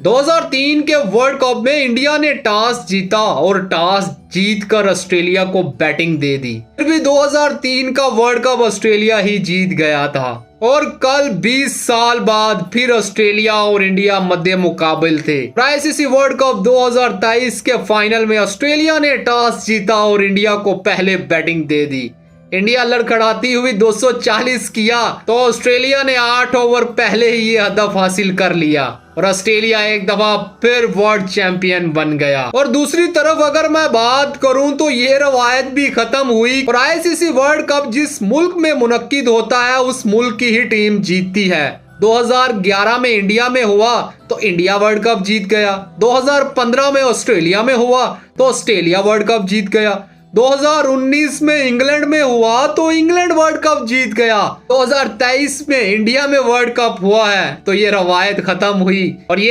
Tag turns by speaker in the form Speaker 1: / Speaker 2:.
Speaker 1: 2003 के world cup में India ने टॉस जीता और टॉस जीतकर ऑस्ट्रेलिया को बैटिंग दे दी। फिर भी 2003 का वर्ल्ड कप ऑस्ट्रेलिया ही जीत गया था और कल 20 साल बाद फिर ऑस्ट्रेलिया और इंडिया मध्य मुकाबिल थे। आईसीसी वर्ल्ड कप 2023 के फाइनल में ऑस्ट्रेलिया ने टॉस जीता और इंडिया को पहले बैटिंग दे दी। इंडिया लड़खड़ाती हुई 240 किया तो ऑस्ट्रेलिया ने 8 ओवर पहले ही ये हदफ हासिल कर लिया और ऑस्ट्रेलिया एक दफा फिर वर्ल्ड चैंपियन बन गया। और दूसरी तरफ अगर मैं बात करूं तो ये रवायत भी खत्म हुई और आईसीसी वर्ल्ड कप जिस मुल्क में मुनक्किद होता है उस मुल्क की ही टीम जीतती है। 2011 में इंडिया में हुआ तो इंडिया वर्ल्ड कप जीत गया। 2015 में ऑस्ट्रेलिया में हुआ तो ऑस्ट्रेलिया वर्ल्ड कप जीत गया। 2019 में इंग्लैंड में हुआ तो इंग्लैंड वर्ल्ड कप जीत गया। 2023 में इंडिया में वर्ल्ड कप हुआ है तो ये रवायत खत्म हुई और ये